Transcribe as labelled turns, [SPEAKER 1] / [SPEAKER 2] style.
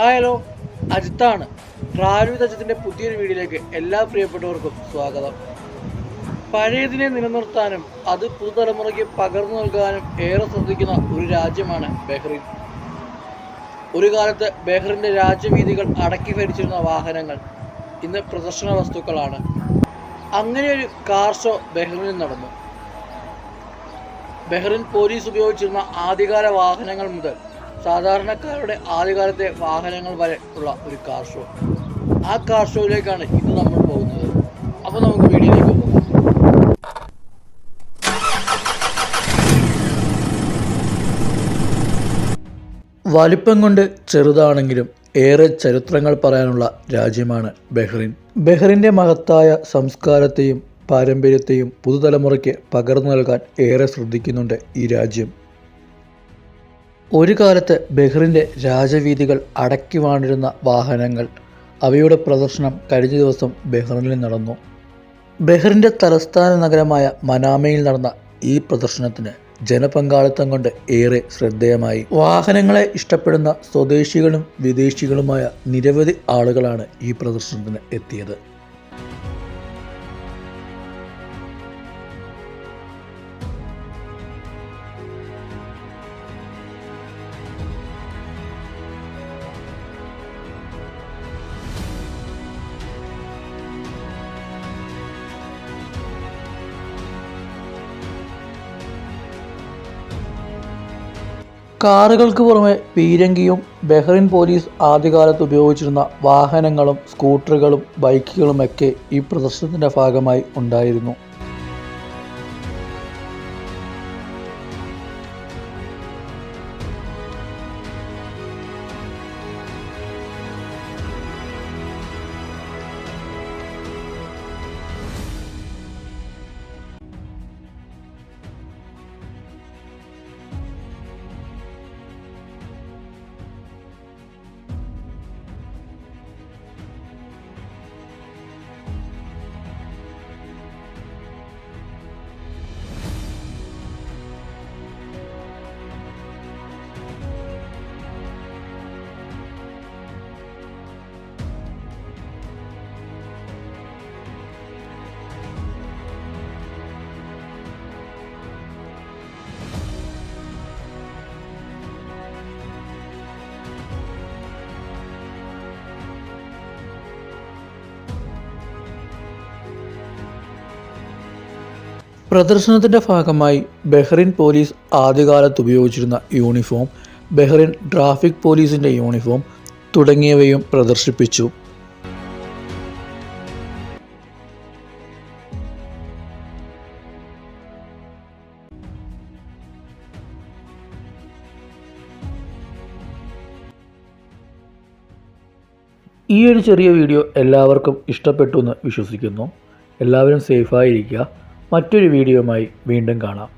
[SPEAKER 1] Hello, അജിത്താണ്. Travel with അജിത്തിൻ്റെ പുതിയൊരു വീഡിയോയിലേക്ക് എല്ലാ പ്രിയപ്പെട്ടവർക്കും സ്വാഗതം. പഴയതിനെ നിലനിർത്താനും അത് പുതുതലമുറയ്ക്ക് പകർന്നു നൽകാനും ഏറെ ശ്രദ്ധിക്കുന്ന ഒരു രാജ്യമാണ് ബഹ്റിൻ. ഒരു കാലത്ത് ബഹ്റിൻ്റെ രാജ്യവീഥികൾ അടക്കി ഭരിച്ചിരുന്ന വാഹനങ്ങൾ ഇന്ന് പ്രദർശന വസ്തുക്കളാണ്. അങ്ങനെയൊരു കാർ ഷോ ബഹ്റിനിൽ നടന്നു. ബഹ്റിൻ പോലീസ് ഉപയോഗിച്ചിരുന്ന ആദ്യകാല വാഹനങ്ങൾ മുതൽ സാധാരണക്കാരുടെ ആദ്യകാലത്തെ വാഹനങ്ങൾ വരെ ഉള്ള ഒരു കാർ ഷോ. ആ കാർ ഷോയിലേക്കാണ് ഇന്ന് നമ്മൾ പോകുന്നത്. അപ്പോൾ നമുക്ക് വീഡിയോയിലേക്ക് പോകാം. വലിപ്പം കൊണ്ട് ചെറുതാണെങ്കിലും ഏറെ ചരിത്രങ്ങൾ പറയാനുള്ള രാജ്യമാണ് ബഹ്റിൻ. ബഹ്റിൻ്റെ മഹത്തായ സംസ്കാരത്തെയും പാരമ്പര്യത്തെയും പുതുതലമുറയ്ക്ക് പകർന്നു നൽകാൻ ഏറെ ശ്രദ്ധിക്കുന്നുണ്ട് ഈ രാജ്യം. ഒരു കാലത്ത് ബഹ്റിൻ്റെ രാജവീഥികൾ അടക്കി വാണിരുന്ന വാഹനങ്ങൾ, അവയുടെ പ്രദർശനം കഴിഞ്ഞ ദിവസം ബഹ്റിനിൽ നടന്നു. ബഹ്റിൻ്റെ തലസ്ഥാന നഗരമായ മനാമയിൽ നടന്ന ഈ പ്രദർശനത്തിന് ജനപങ്കാളിത്തം കൊണ്ട് ഏറെ ശ്രദ്ധേയമായി. വാഹനങ്ങളെ ഇഷ്ടപ്പെടുന്ന സ്വദേശികളും വിദേശികളുമായ നിരവധി ആളുകളാണ് ഈ പ്രദർശനത്തിന് എത്തിയത്. കാറുകൾക്ക് പുറമെ പീരങ്കിയും ബഹ്റിൻ പോലീസ് ആദ്യകാലത്ത് ഉപയോഗിച്ചിരുന്ന വാഹനങ്ങളും സ്കൂട്ടറുകളും ബൈക്കുകളുമൊക്കെ ഈ പ്രദർശനത്തിൻ്റെ ഭാഗമായി ഉണ്ടായിരുന്നു. പ്രദർശനത്തിൻ്റെ ഭാഗമായി ബഹ്റിൻ പോലീസ് ആദ്യകാലത്ത് ഉപയോഗിച്ചിരുന്ന യൂണിഫോം, ബഹ്റിൻ ട്രാഫിക് പോലീസിൻ്റെ യൂണിഫോം തുടങ്ങിയവയും പ്രദർശിപ്പിച്ചു. ഈ ഒരു ചെറിയ വീഡിയോ എല്ലാവർക്കും ഇഷ്ടപ്പെട്ടു എന്ന് വിശ്വസിക്കുന്നു. എല്ലാവരും സേഫായിരിക്കുക. മറ്റൊരു വീഡിയോയുമായി വീണ്ടും കാണാം.